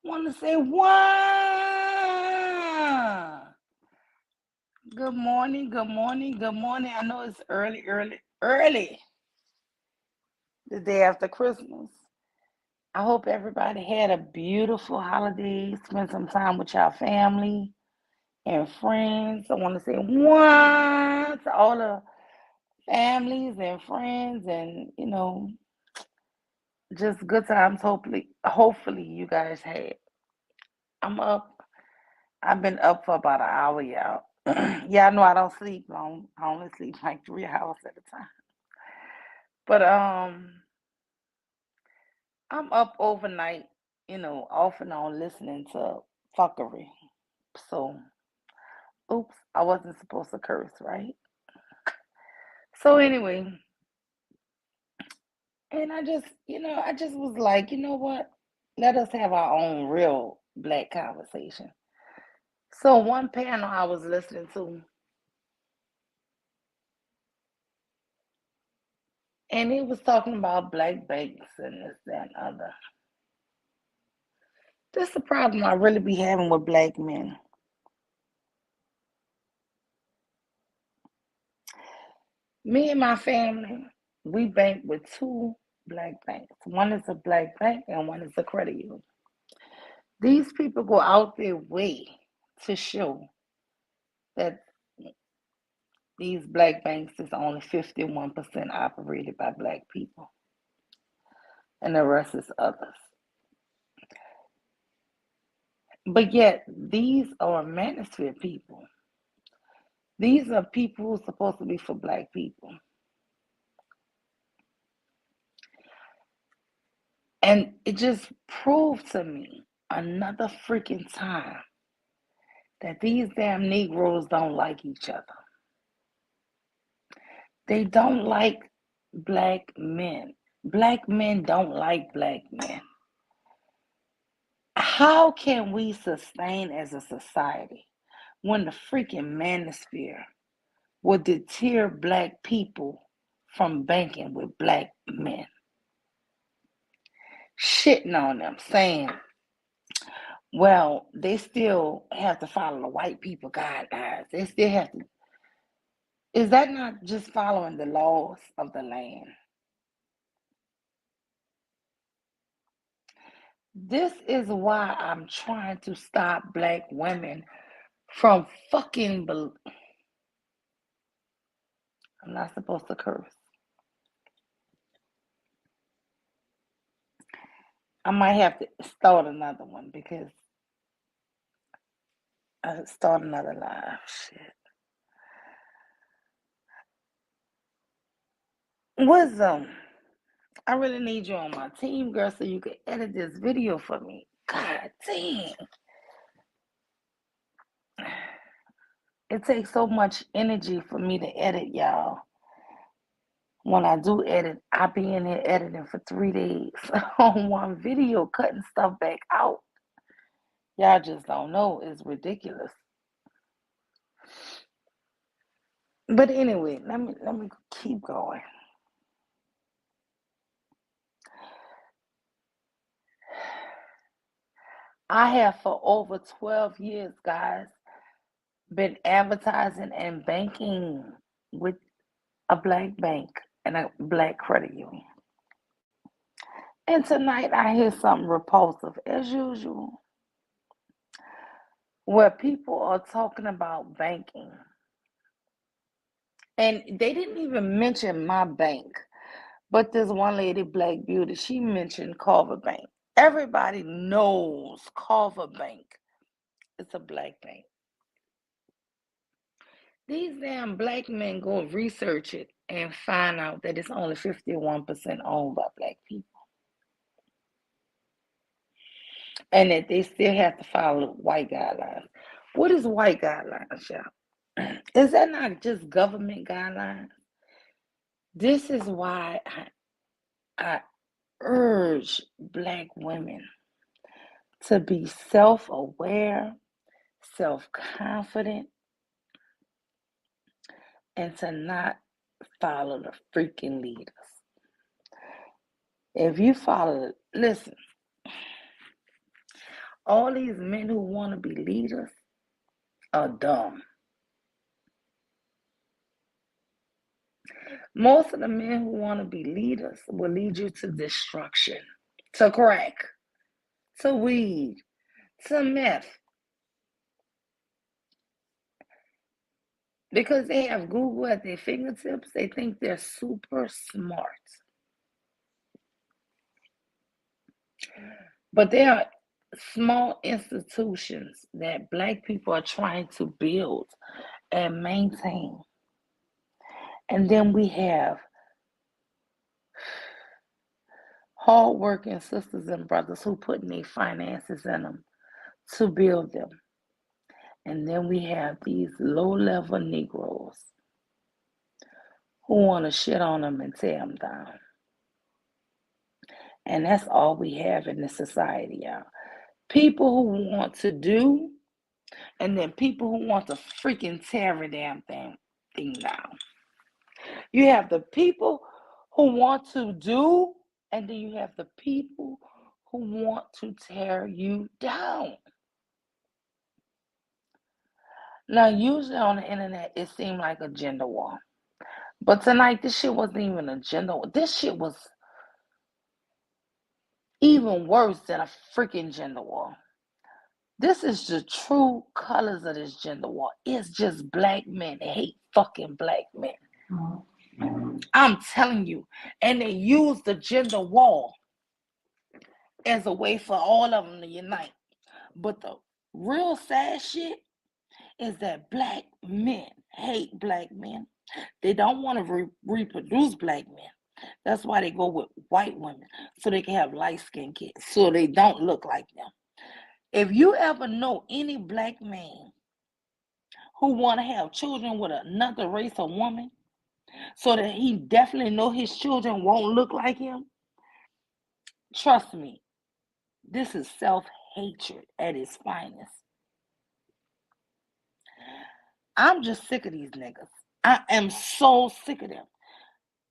Want to say one. Good morning, good morning, good morning. I know it's early, the day after Christmas. I hope everybody had a beautiful holiday. Spend some time with your family and friends. I want to say one to all the families and friends and, just good times. Hopefully you guys had. I'm up. I've been up for about an hour, y'all. Yeah, I know I don't sleep long. I only sleep like 3 hours at a time. But I'm up overnight, off and on listening to fuckery. So, oops, I wasn't supposed to curse, right? So anyway, and I just was like, you know what? Let us have our own real black conversation. So one panel I was listening to, and he was talking about black banks and this, that, and other. This is the problem I really be having with black men. Me and my family, we bank with two black banks. One is a black bank and one is a credit union. These people go out their way to show that these black banks is only 51% operated by black people and the rest is others. But yet, these are manosphere people. These are people who are supposed to be for black people. And it just proved to me another freaking time that these damn Negroes don't like each other. They don't like black men. Black men don't like black men. How can we sustain as a society when the freaking manosphere will deter black people from banking with black men? Shitting on them, saying, well, they still have to follow the white people guidelines. They still have to. Is that not just following the laws of the land? This is why I'm trying to stop black women from fucking. I'm not supposed to curse. I might have to start another one because I start another live. Shit. Wisdom. I really need you on my team, girl, so you can edit this video for me. God damn. It takes so much energy for me to edit, y'all. When I do edit, I be in here editing for 3 days on one video, cutting stuff back out. Y'all just don't know. It's ridiculous. But anyway, let me keep going. I have for over 12 years, guys, been advertising and banking with a black bank and a black credit union. And tonight I hear something repulsive, as usual, where people are talking about banking. And they didn't even mention my bank, but this one lady, Black Beauty, she mentioned Carver Bank. Everybody knows Carver Bank. It's a black bank. These damn black men go research it and find out that it's only 51% owned by black people. And that they still have to follow white guidelines. What is white guidelines, y'all? Is that not just government guidelines? This is why I urge black women to be self aware, self confident, and to not follow the freaking leaders. If you follow, listen, All these men who want to be leaders are dumb. Most of the men who want to be leaders will lead you to destruction, to crack, to weed, to meth. Because they have Google at their fingertips, they think they're super smart. But there are small institutions that Black people are trying to build and maintain. And then we have hardworking sisters and brothers who put in their finances in them to build them. And then we have these low-level Negroes who want to shit on them and tear them down. And that's all we have in this society, y'all. People who want to do, and then people who want to freaking tear a damn thing down. You have the people who want to do, and then you have the people who want to tear you down. Now, usually on the internet, it seemed like a gender war. But tonight, this shit wasn't even a gender war. This shit was even worse than a freaking gender war. This is the true colors of this gender war. It's just Black men. They hate fucking Black men. I'm telling you. And they use the gender war as a way for all of them to unite. But the real sad shit is that Black men hate Black men. They don't want to reproduce Black men. That's why they go with white women, so they can have light-skinned kids, so they don't look like them. If you ever know any Black man who want to have children with another race or woman, so that he definitely know his children won't look like him, trust me, this is self-hatred at its finest. I'm just sick of these niggas. I am so sick of them.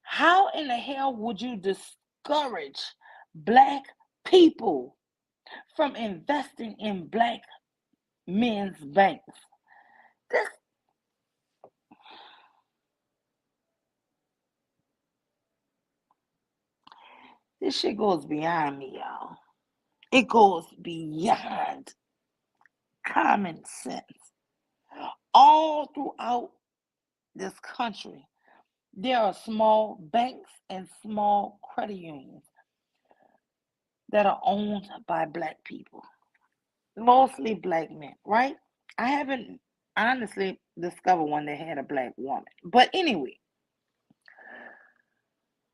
How in the hell would you discourage Black people from investing in Black men's banks? This shit goes beyond me, y'all. It goes beyond common sense. All throughout this country, there are small banks and small credit unions that are owned by Black people, mostly Black men, right? I haven't honestly discovered one that had a Black woman. But anyway,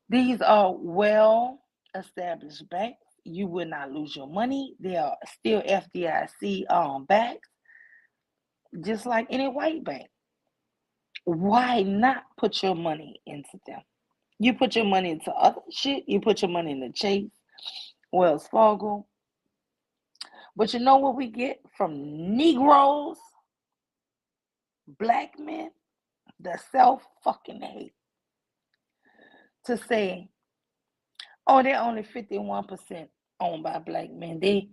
these are well established banks. You will not lose your money. They are still FDIC banks, just like any white bank. Why not put your money into them? You put your money into other shit. You put your money into Chase, Wells Fargo. But you know what we get from Negroes, Black men, the self fucking hate to say, oh, they're only 51% owned by Black men. They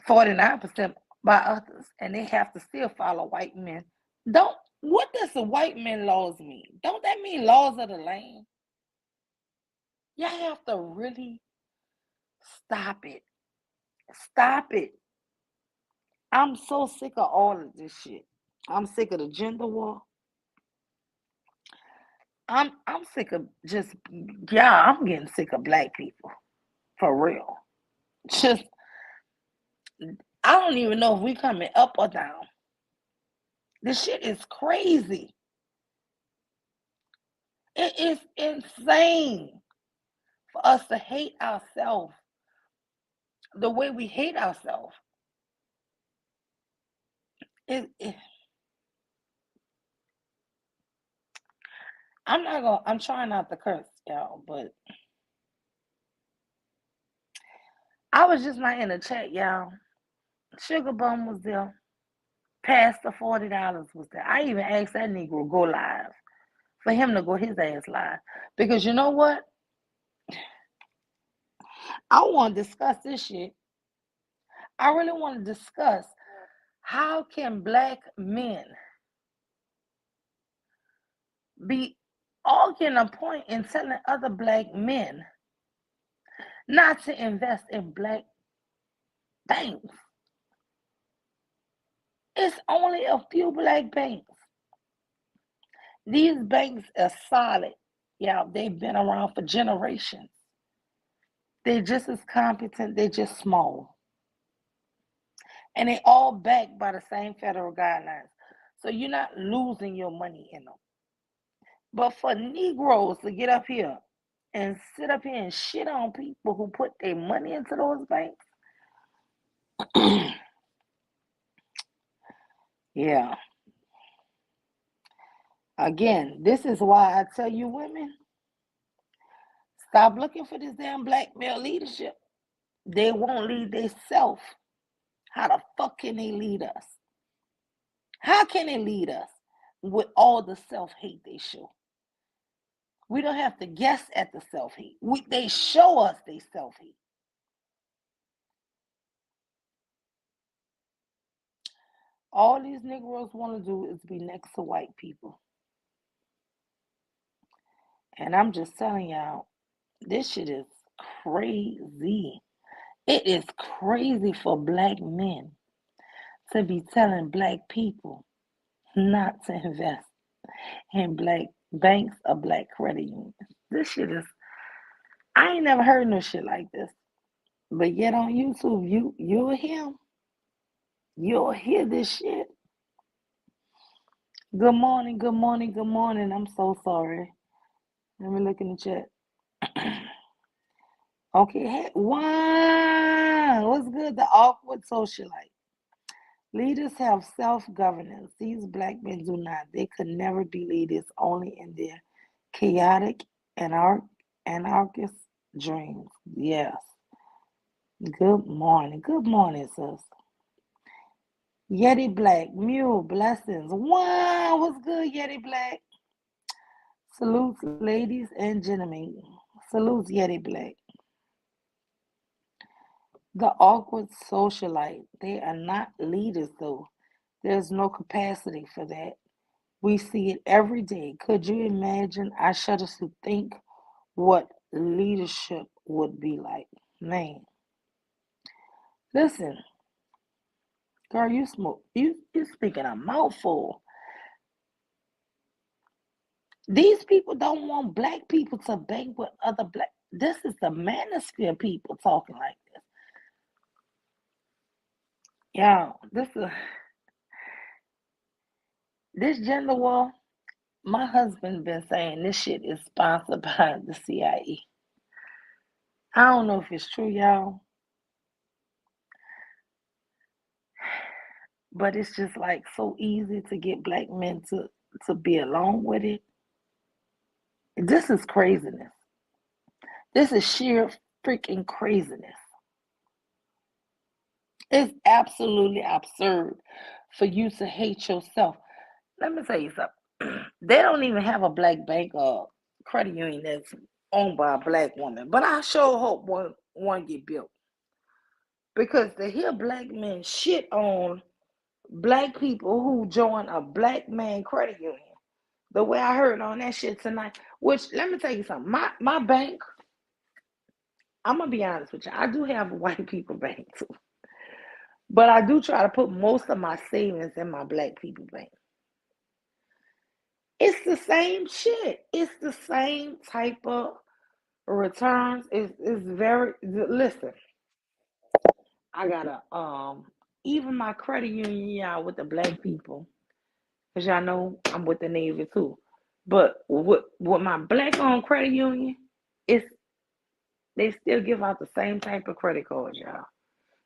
49% by others, and they have to still follow white men. Don't What does the white men laws mean? Don't that mean laws of the land? Y'all have to really stop it. Stop it. I'm so sick of all of this shit. I'm sick of the gender war. I'm sick of just yeah, I'm getting sick of Black people. For real. Just I don't even know if we coming up or down. This shit is crazy. It is insane for us to hate ourselves the way we hate ourselves. It, I'm trying not to curse, y'all, but I was just not in the chat, y'all. Sugar Bum was there. Pastor $40 was there. I even asked that Negro go live for him to go his ass live. Because you know what? I want to discuss this shit. I really want to discuss how can black men be arguing a point in telling other black men not to invest in black banks. It's only a few black banks. These banks are solid. Yeah, they've been around for generations. They're just as competent, they're just small. And they all backed by the same federal guidelines. So you're not losing your money in them. But for Negroes to get up here and sit up here and shit on people who put their money into those banks, yeah. Again, this is why I tell you women, stop looking for this damn black male leadership. They won't lead themselves. How the fuck can they lead us? How can they lead us with all the self-hate they show? We don't have to guess at the self-hate. They show us they self-hate. All these Negroes want to do is be next to white people. And I'm just telling y'all, this shit is crazy. It is crazy for black men to be telling black people not to invest in black banks or black credit unions. This shit is, I ain't never heard no shit like this. But yet on YouTube, you'll hear this shit. Good morning, good morning, good morning. I'm so sorry. Let me look in the chat. Okay, hey, wow, what's good? The awkward socialite. Leaders have self-governance. These black men do not. They could never be leaders, only in their chaotic anarchist dreams. Yes. Good morning. Good morning, sis. Yeti Black, Mule, blessings. Wow, what's good, Yeti Black? Salutes, ladies and gentlemen. Salutes, Yeti Black. The awkward socialite. They are not leaders, though. There's no capacity for that. We see it every day. Could you imagine? I shudder to think what leadership would be like. Man, listen, girl, you smoke. You speaking a mouthful. These people don't want black people to bank with other black. This is the manosphere people talking like this. Yeah, this gender war. My husband been saying this shit is sponsored by the CIA. I don't know if it's true, y'all, but it's just like so easy to get black men to be along with it. This is craziness. This is sheer freaking craziness. It's absolutely absurd for you to hate yourself. Let me tell you something. They don't even have a black bank or credit union that's owned by a black woman. But I sure hope one get built. Because to hear black men shit on black people who join a black man credit union, the way I heard on that shit tonight, which let me tell you something. My bank, I'm gonna be honest with you, I do have a white people bank too. But I do try to put most of my savings in my black people bank. It's the same shit. It's the same type of returns. It's very listen. I gotta even my credit union, yeah, with the black people, cause y'all know I'm with the Navy too. But with my black owned credit union, it's they still give out the same type of credit cards, y'all.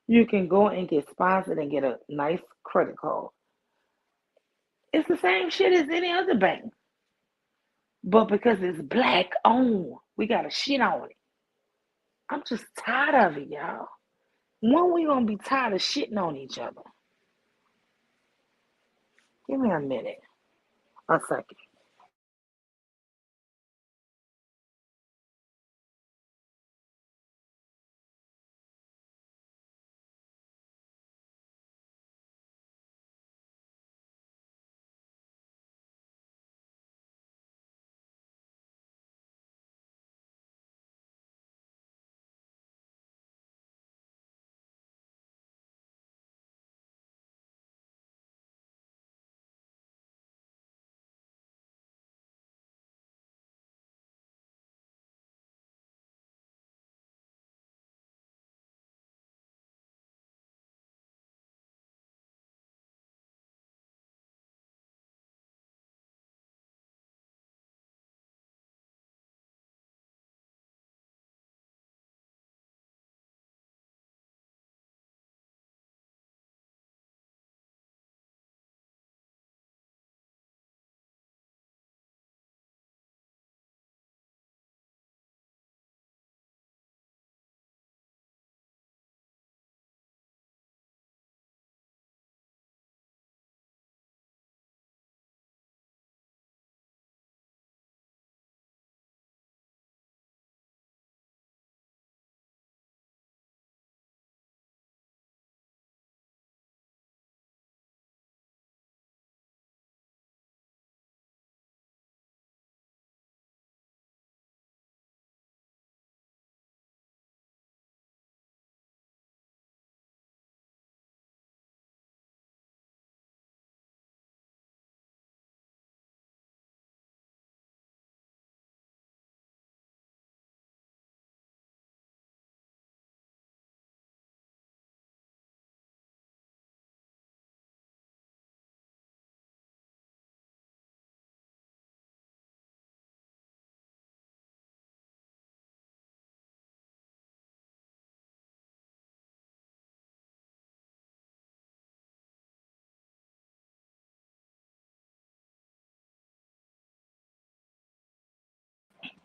You can go and get sponsored and get a nice credit card. It's the same shit as any other bank. But because it's black owned, we got to shit on it. I'm just tired of it, y'all. When we gonna be tired of shitting on each other? Give me a minute, a second.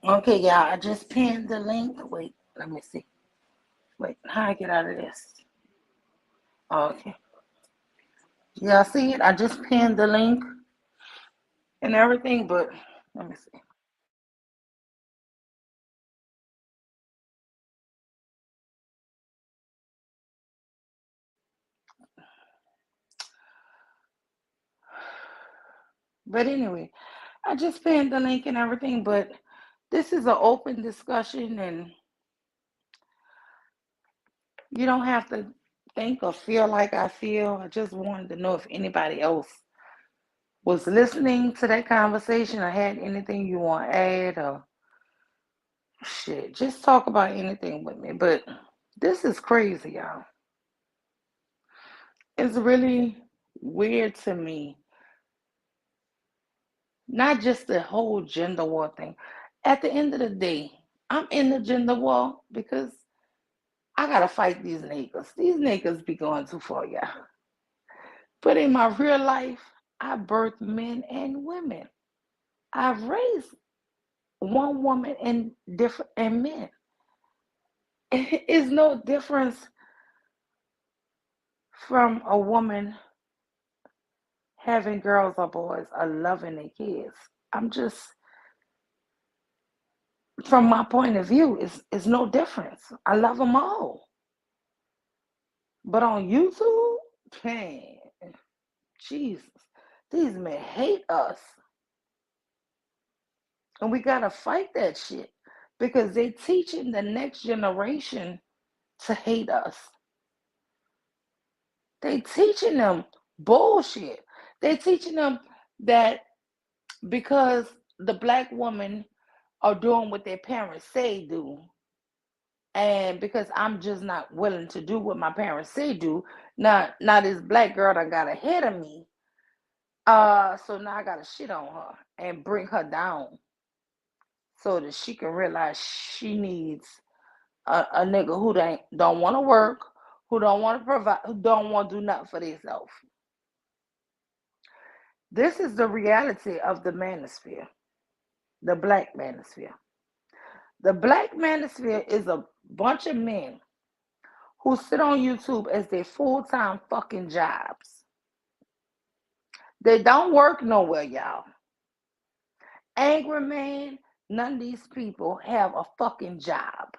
Okay, y'all, I just pinned the link. Wait, let me see. Wait, how I get out of this? Okay. Y'all see it? I just pinned the link and everything, but let me see. But anyway, I just pinned the link and everything, but this is an open discussion and you don't have to think or feel like I feel. I just wanted to know if anybody else was listening to that conversation or had anything you want to add or shit. Just talk about anything with me. But this is crazy, y'all. It's really weird to me. Not just the whole gender war thing. At the end of the day, I'm in the gender war because I gotta fight these niggas. These niggas be going too far, y'all. But in my real life, I birthed men and women. I've raised one woman and different and men. It's no difference from a woman having girls or boys or loving their kids. I'm just, from my point of view, it's no difference. I love them all. But on YouTube, man, Jesus, these men hate us. And we gotta fight that shit because they teaching the next generation to hate us. They teaching them bullshit. They teaching them that because the black women are doing what their parents say do, and because I'm just not willing to do what my parents say do, now this black girl done got ahead of me. So now I gotta shit on her and bring her down so that she can realize she needs a nigga who don't want to work, who don't want to provide, who don't want to do nothing for themselves. This is the reality of the manosphere, the black manosphere. The black manosphere is a bunch of men who sit on YouTube as their full-time fucking jobs. They don't work nowhere, y'all. Angry man, none of these people have a fucking job.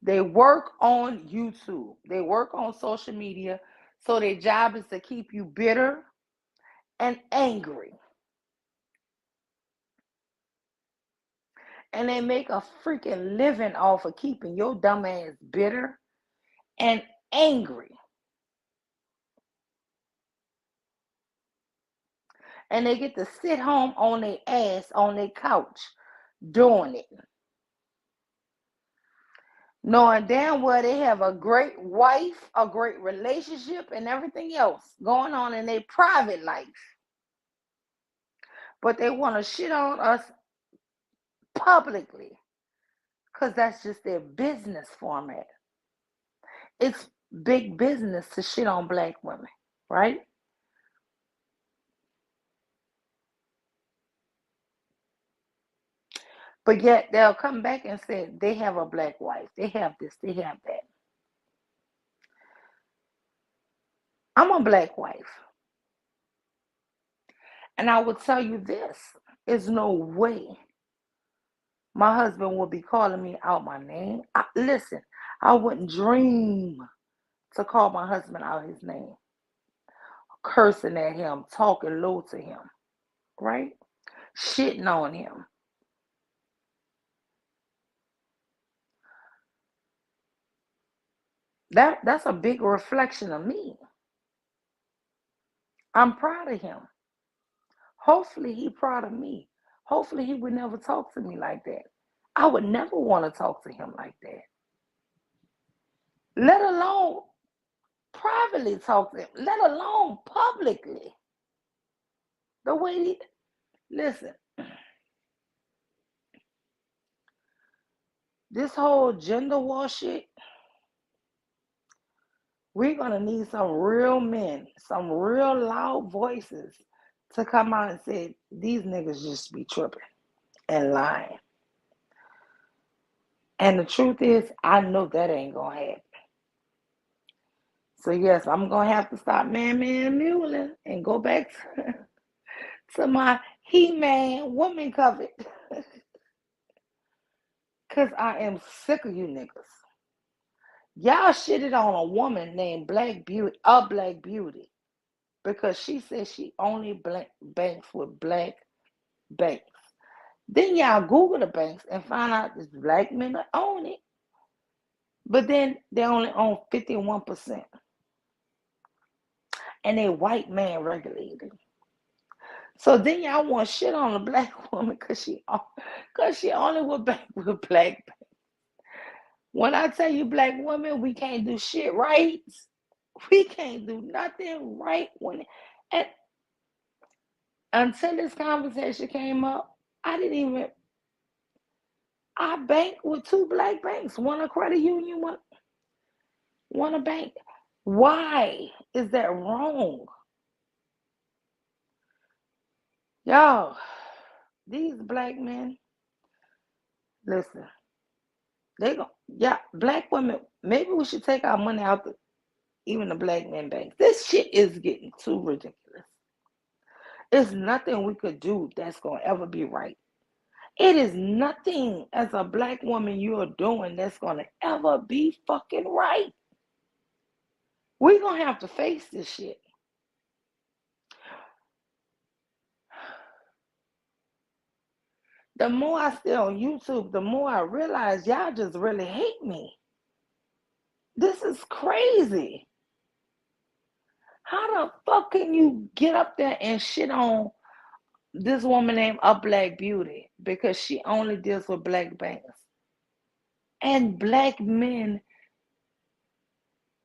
They work on YouTube. They work on social media. So their job is to keep you bitter and angry. And they make a freaking living off of keeping your dumb ass bitter and angry. And they get to sit home on their ass on their couch doing it. Knowing damn well they have a great wife, a great relationship, and everything else going on in their private life. But they want to shit on us publicly because that's just their business format. It's big business to shit on black women, right? But yet they'll come back and say they have a black wife, they have this, they have that. I'm a black wife. And I will tell you this, there's no way my husband will be calling me out my name. Listen, I wouldn't dream to call my husband out his name, cursing at him, talking low to him, right? Shitting on him. That's a big reflection of me. I'm proud of him. Hopefully he proud of me. Hopefully he would never talk to me like that. I would never want to talk to him like that. Let alone privately talk to him, let alone publicly. The way he listen, this whole gender war shit, we're gonna need some real men, some real loud voices to come out and say these niggas just be tripping and lying. And the truth is, I know that ain't gonna happen. So yes, I'm gonna have to stop man muling and go back to my He-Man woman covet. Cause I am sick of you niggas. Y'all shitted on a woman named Black Beauty, because she said she only banks with black banks. Then y'all Google the banks and find out this black men that own it. But then they only own 51%. And they white man regulated. So then y'all want shit on a black woman cause she only will bank with black. When I tell you black women, we can't do shit right. We can't do nothing right and until this conversation came up, I bank with two black banks, one a credit union, one a bank. Why is that wrong? Y'all, these black men, listen, black women, maybe we should take our money out even the black men banks. This shit is getting too ridiculous. There's nothing we could do that's gonna ever be right. It is nothing as a black woman you're doing that's gonna ever be fucking right. We're gonna have to face this shit. The more I stay on YouTube, the more I realize y'all just really hate me. This is crazy. How the fuck can you get up there and shit on this woman named A Black Beauty because she only deals with black banks? And black men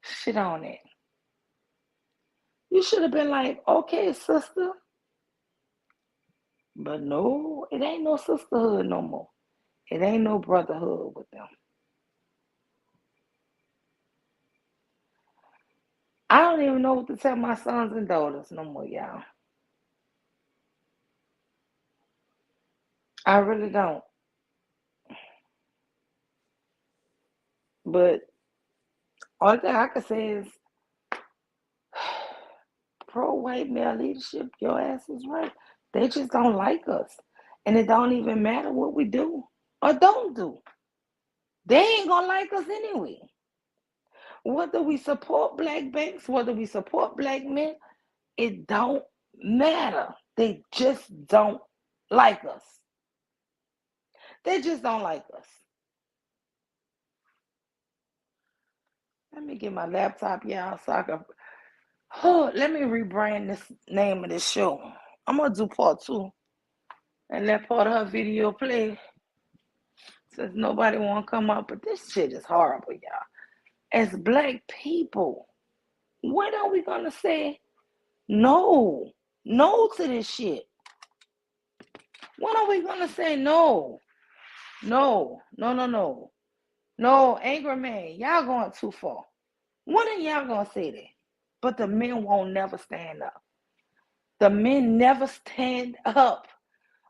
shit on it. You should have been like, okay, sister. But no, it ain't no sisterhood no more. It ain't no brotherhood with them. I don't even know what to tell my sons and daughters no more, y'all. I really don't. But all thing I can say is pro-white male leadership, your ass is right. They just don't like us. And it don't even matter what we do or don't do. They ain't gonna like us anyway. Whether we support black banks, whether we support black men, it don't matter. They just don't like us. They just don't like us. Let me get my laptop, y'all, so I can. Oh, let me rebrand this name of this show. I'm gonna do part two and let part of her video play since nobody wanna come up. But this shit is horrible, y'all. As black people, when are we gonna say no? No to this shit. When are we gonna say no? No, no, no, no. No, angry man, y'all going too far. When are y'all gonna say that? But the men won't never stand up. The men never stand up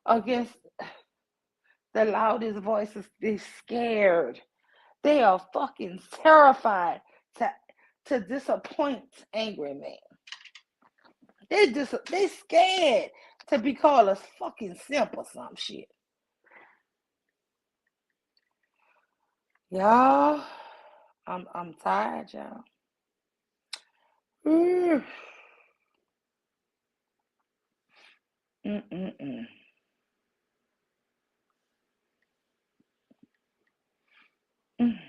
against the loudest voices. They're scared. They are fucking terrified to disappoint angry men. They scared to be called a fucking simp or some shit. Y'all, I'm tired, y'all. Mm. Mm-mm-mm. Mm.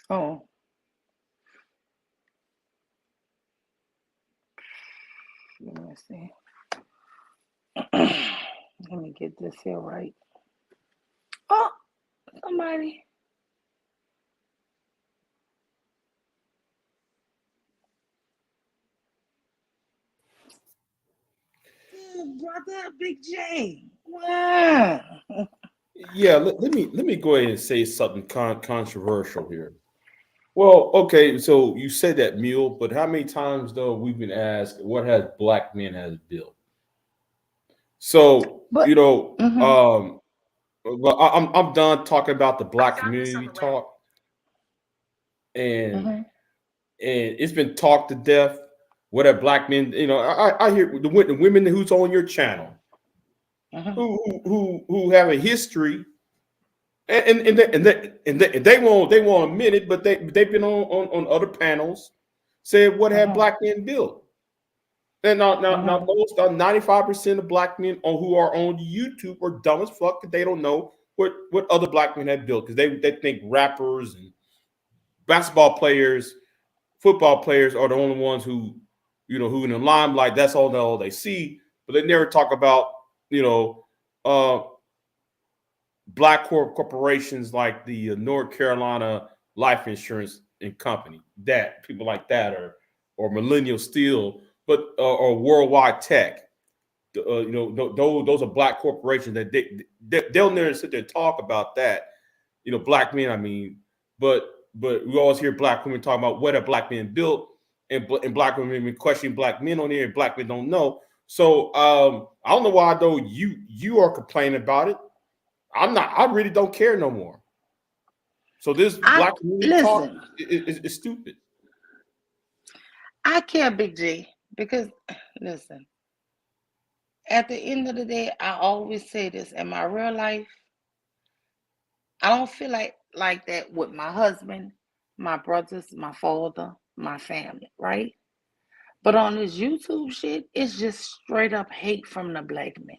Oh, let me see. Let me get this here right. Oh, somebody. Good brother, Big J. Wow. Yeah, let me go ahead and say something controversial here. Well, okay, so you said that mule, but how many times though we've been asked what has black men has built? So But mm-hmm, well, I'm done talking about the black community talk, and mm-hmm, it's been talked to death. What have black men? I hear the women who's on your channel mm-hmm, who have a history, and they won't admit it, but they've been on other panels, said what have mm-hmm, black men built. And now mm-hmm, most 95% of black men on who are on YouTube are dumb as fuck because they don't know what other black men have built because they think rappers and basketball players, football players are the only ones who in the limelight. That's all they see, but they never talk about you know uh, black corporations like the North Carolina Life Insurance and Company, that people like that, or Millennial Steel, but or Worldwide Tech. Those are black corporations that they'll never sit there and talk about that. Black men. I mean, but we always hear black women talking about what have black men built, and black women questioning black men on here, and black men don't know. So I don't know why though you are complaining about it. I'm not. I really don't care no more. So this I black community talk listen. is stupid. I care, Big G, because listen. At the end of the day, I always say this in my real life. I don't feel like that with my husband, my brothers, my father, my family, right? But on this YouTube shit, it's just straight up hate from the black men.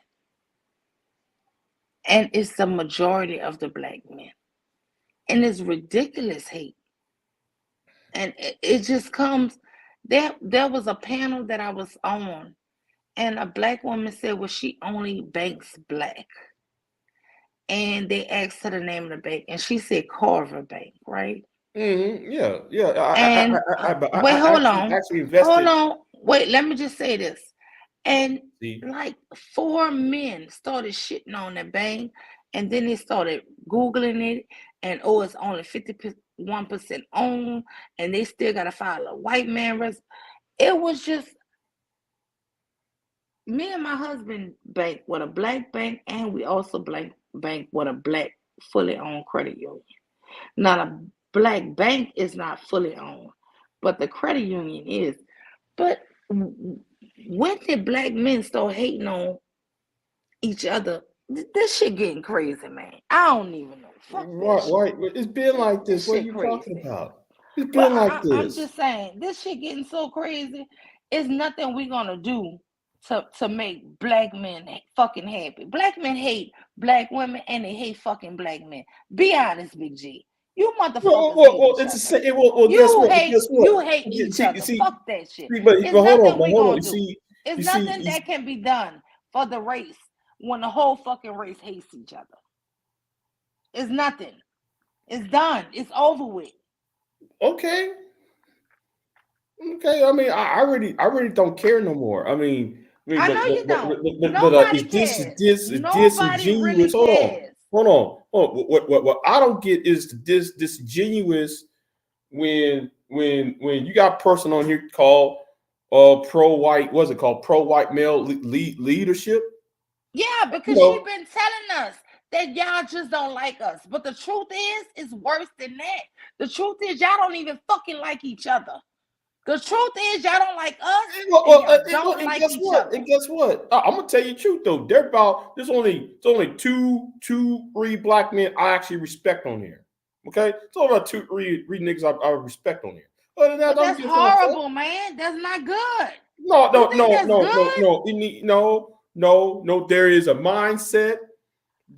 And it's the majority of the black men. And it's ridiculous hate. And it just comes. There was a panel that I was on, and a black woman said, well, she only banks black. And they asked her the name of the bank, and she said Carver Bank, right? Yeah, yeah. And wait, I actually hold invested. on, wait. Let me just say this. And See, like four men started shitting on the bank, and then they started googling it, and oh, it's only 51% owned, and they still gotta file a white man. It was just me and my husband bank with a black bank, and we also bank with a black fully owned credit union. Now, a black bank is not fully owned, but the credit union is. But when did black men start hating on each other? This shit getting crazy, man. I don't even know. Fuck that shit. why? It's been like this. This What are shit you talking crazy. about? It's But been like I'm this. just saying, this shit getting so crazy. It's nothing we gonna do to make black men fucking happy. Black men hate black women and they hate fucking black men. Be honest, Big G. You motherfuckers hate each It's the other. same. Well, guess You what? hate Guess what? you hate each See, other. see, Fuck that shit. but It's hold on, nothing but we hold on. gonna do. It's You see, nothing that can be done for the race when the whole fucking race hates each other. It's nothing. It's done. It's over with. okay, okay. I mean, I really don't care no more. I know you don't. Is Nobody this cares. is Nobody really disingenuous? Hold on, cares. hold on. What I don't get is this disingenuous when you got a person on here called pro white. What's it called? Pro white male leadership. Yeah, You because she know, been telling us that y'all just don't like us. But the truth is, it's worse than that. The truth is, y'all don't even fucking like each other. The truth is, y'all don't like us, and y'all don't and like guess each what? other. And guess what? I'm gonna tell you the truth though. There's only three black men I actually respect on here. Okay, it's only about three niggas I respect on here. Other than that, But don't that's give a fuck. horrible, man. That's not good. No, You no, think no, that's no, no, good? no. No. There is a mindset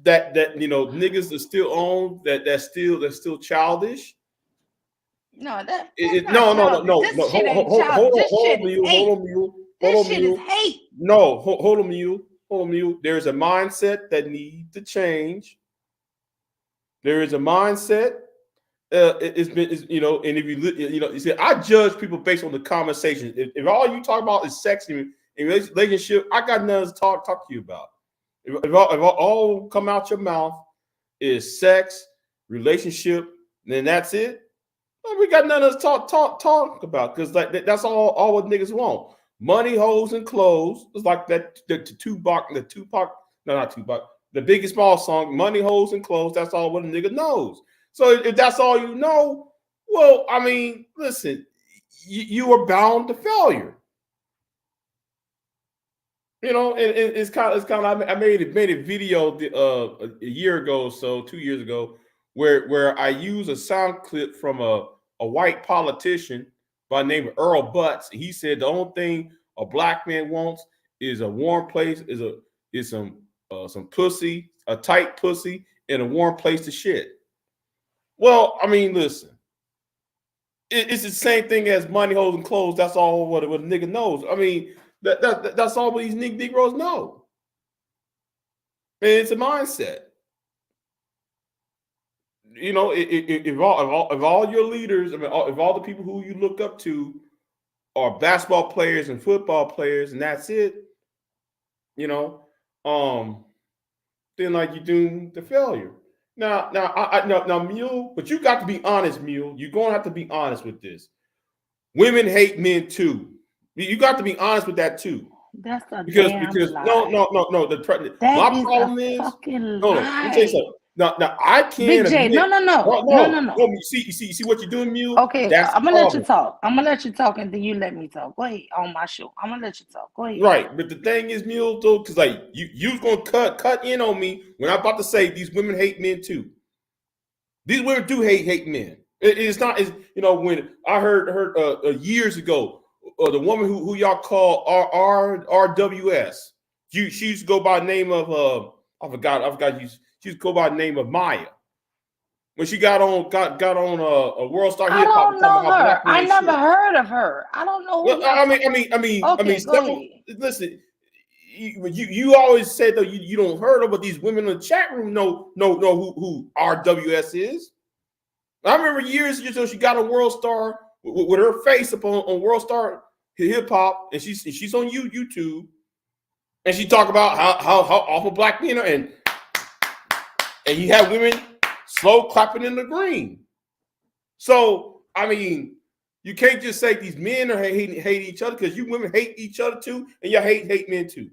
that niggas are still on that's still childish. No, that's not childish. No. This shit ain't childish. Hold on, This shit is hate. hold This on, shit is mule. hate. No, hold on, mule. There is a mindset that needs to change. There is a mindset. And if you see, I judge people based on the conversation. If all you talk about is sex and relationship, I got nothing to talk to you about. If all come out your mouth is sex, relationship, then that's it. We got nothing else to talk about because like that's all what niggas want. Money, hoes, and clothes. It's like that the Tupac, no, not Tupac, the Biggie Small song, money, hoes, and clothes. That's all what a nigga knows. So if that's all you know, well, I mean, listen, you are bound to failure. You know, and it's kind of I made a video a year ago, or so 2 years ago, where I use a sound clip from a white politician by the name of Earl Butts. He said the only thing a black man wants is a warm place, is some pussy, a tight pussy, and a warm place to shit. Well, I mean, listen, it's the same thing as money, hoes, and clothes. That's all what a nigga knows. I mean, that's all what these Negroes know. And it's a mindset. You know, if all your leaders, I mean, if all the people who you look up to are basketball players and football players, and that's it, you know, then like you doomed to failure. Now, Mule, but you got to be honest, Mule. You're gonna have to be honest with this. Women hate men too. You got to be honest with that too. That's a damn Because no, lie. no, no, no. That My is a problem is fucking no, no. Let me tell you lie. something. Now I Big can't J, no, admit. no, no, No, no, no, no, no. no. You see what you're doing, Mule. Okay, That's the I'm gonna let you problem. talk. I'm gonna let you talk, and then you let me talk. Go ahead on my show. I'm gonna let you talk. Go ahead. Right, but the thing is, Mule, though, because like you was gonna cut in on me when I'm about to say these women hate men too. These women do hate men. It's not, it's, you know, when I heard years ago, the woman who y'all call RWS, she used to go by the name of I forgot she used to go by the name of Maya. When she got on a World Star I Hip Hop and don't talking know about how her. black I men never shit. heard of her. I don't know who Well, y'all talk. I mean, Okay, go several. ahead. Listen, you always said though you don't heard of, but these women in the chat room know who RWS is. I remember years ago she got a World Star with her face up on World Star Hip Hop, and she's on YouTube, and she talk about how awful black men are, and you have women slow clapping in the green. So I mean, you can't just say these men are hate each other because you women hate each other too, and you hate men too.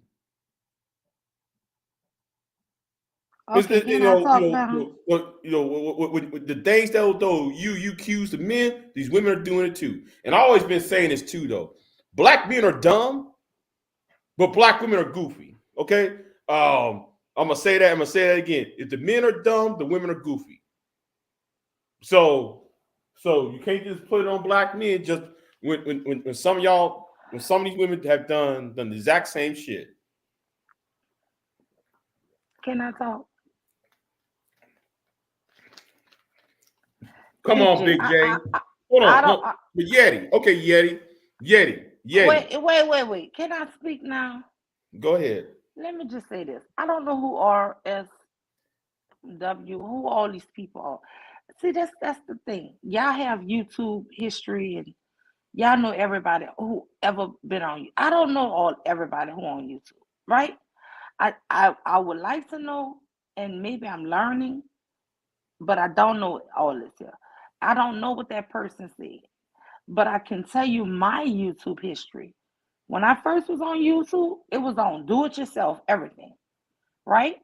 It's, Okay, can I talk now? with the things that though you accuse the men, these women are doing it too. And I always been saying this too though. Black men are dumb, but black women are goofy. Okay, I'm gonna say that. I'm gonna say that again. If the men are dumb, the women are goofy. So you can't just put it on black men. Just when some of y'all, when some of these women have done the exact same shit. Can I talk? Come Big on, J, Big I, J. I, I, Hold I on. don't. But Yeti. Okay, Yeti. Wait. Can I speak now? Go ahead. Let me just say this. I don't know who RSW, who all these people are. See, that's the thing. Y'all have YouTube history, and y'all know everybody who ever been on you. I don't know all everybody who on YouTube, right? I would like to know, and maybe I'm learning, but I don't know all this here. I don't know what that person said, but I can tell you my YouTube history. When I first was on YouTube, it was on do it yourself everything, right?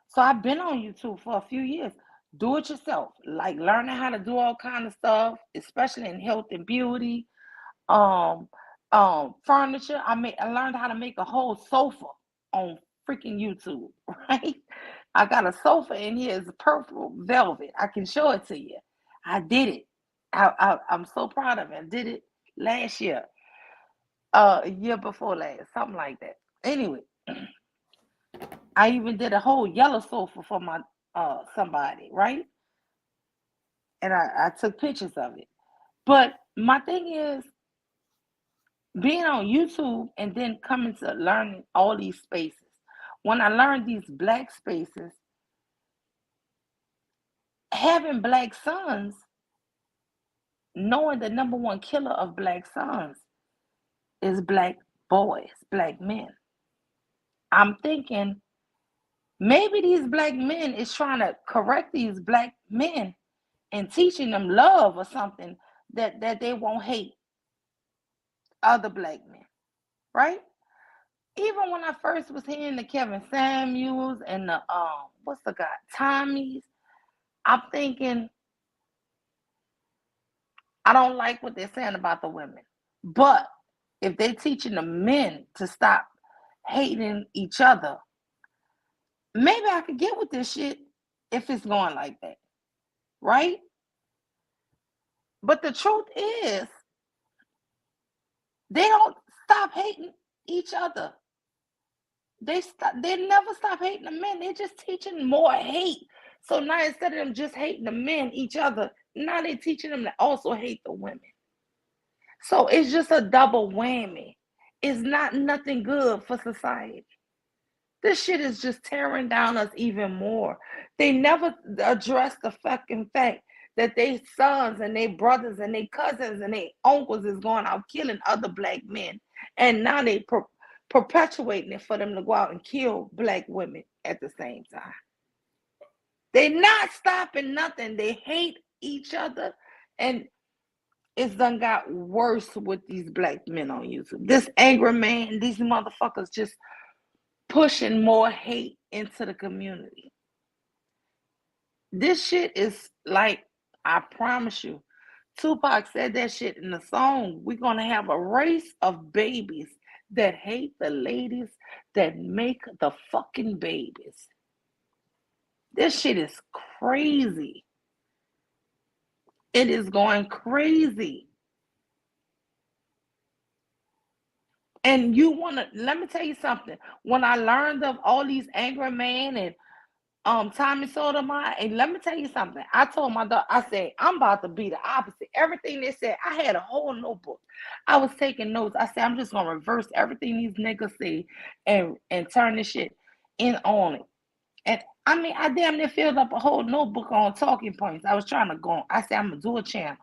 So I've been on YouTube for a few years. Do it yourself, like learning how to do all kind of stuff, especially in health and beauty, um, furniture. I learned how to make a whole sofa on freaking YouTube, right? I got a sofa in here, it's purple velvet. I can show it to you. I did it. I'm so proud of it. I did it last year, a year before last, something like that. Anyway, I even did a whole yellow sofa for my somebody, right? And I took pictures of it. But my thing is being on YouTube and then coming to learning all these spaces. When I learned these black spaces, having black sons, knowing the number one killer of black sons is black boys, black men. I'm thinking maybe these black men is trying to correct these black men and teaching them love or something that they won't hate other black men, right? Even when I first was hearing the Kevin Samuels and the what's the guy Tommy's, I'm thinking I don't like what they're saying about the women, but if they're teaching the men to stop hating each other, maybe I could get with this shit if it's going like that, right? But the truth is, they don't stop hating each other. They never stop hating the men. They're just teaching more hate. So now instead of them just hating the men, each other, now they're teaching them to also hate the women. So it's just a double whammy. It's not nothing good for society. This shit is just tearing down us even more. They never address the fucking fact that they sons and they brothers and they cousins and they uncles is going out killing other black men. And now they perpetuating it for them to go out and kill black women at the same time. They not stopping nothing. They hate each other. And it's done got worse with these black men on YouTube. This angry man, these motherfuckers just pushing more hate into the community. This shit is like, I promise you, Tupac said that shit in the song. We're gonna have a race of babies that hate the ladies that make the fucking babies. This shit is crazy. It is going crazy. And you wanna let me tell you something. When I learned of all these angry men and Tommy Sotomayor, and let me tell you something. I told my daughter, I said, I'm about to be the opposite. Everything they said, I had a whole notebook. I was taking notes. I said, I'm just gonna reverse everything these niggas say and turn this shit in on it. And I mean, I damn near filled up a whole notebook on talking points. I was trying to go on. I said, I'm gonna do a channel.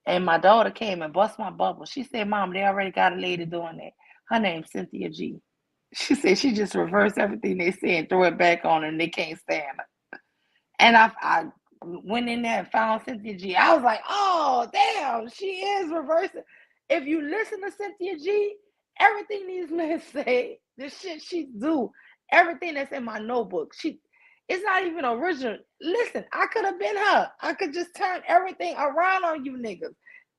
And my daughter came and bust my bubble. She said, Mom, they already got a lady doing that. Her name's Cynthia G. She said she just reversed everything they said and throw it back on her and they can't stand her. And I went in there and found Cynthia G. I was like, oh, damn, she is reversing. If you listen to Cynthia G, everything these men say, the shit she do, everything that's in my notebook, it's not even original. Listen, I could have been her. I could just turn everything around on you niggas.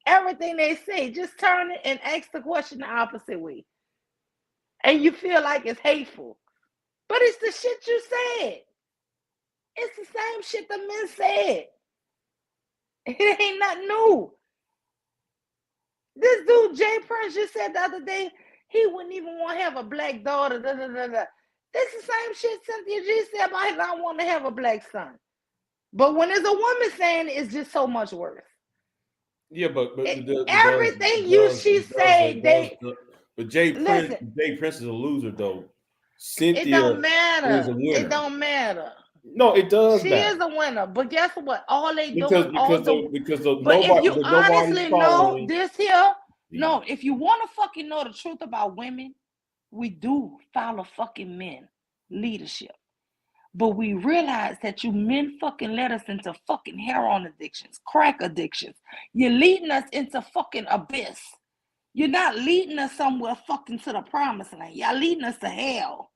Everything they say, just turn it and ask the question the opposite way. And you feel like it's hateful. But it's the shit you said. It's the same shit the men said. It ain't nothing new. This dude, Jay Prince, just said the other day, he wouldn't even want to have a black daughter. Da, da, da, da. This is the same shit Cynthia G said about his, I want to have a black son. But when there's a woman saying it, it's just so much worse. Yeah, but everything she said, but Jay Prince is a loser though. Cynthia don't matter. is a winner. It don't matter. No, it does. She matter. is a winner, but guess what? All they do because if you honestly know this here, no, if you want to fucking know the truth about women, we do follow fucking men leadership. But we realize that you men fucking led us into fucking heroin addictions, crack addictions. You're leading us into fucking abyss. You're not leading us somewhere fucking to the promised land. Y'all leading us to hell.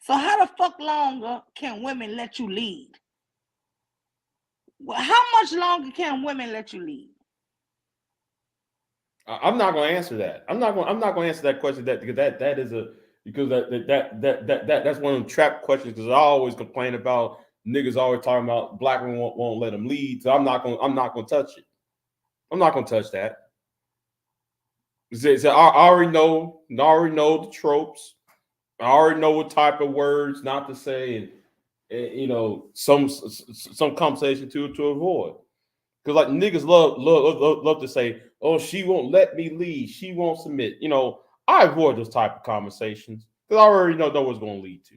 So how the fuck longer can women let you lead? Well, how much longer can women let you lead? I'm not going to answer that. I'm not going to answer that question. That's one of them trap questions. Because I always complain about niggas always talking about black women won't let them lead. So I'm not going to touch it. I'm not going to touch that. I already know the tropes. I already know what type of words not to say, and some conversation to avoid. Because like niggas love to say, "Oh, she won't let me lead. She won't submit." I avoid those type of conversations because I already know what's going to lead to.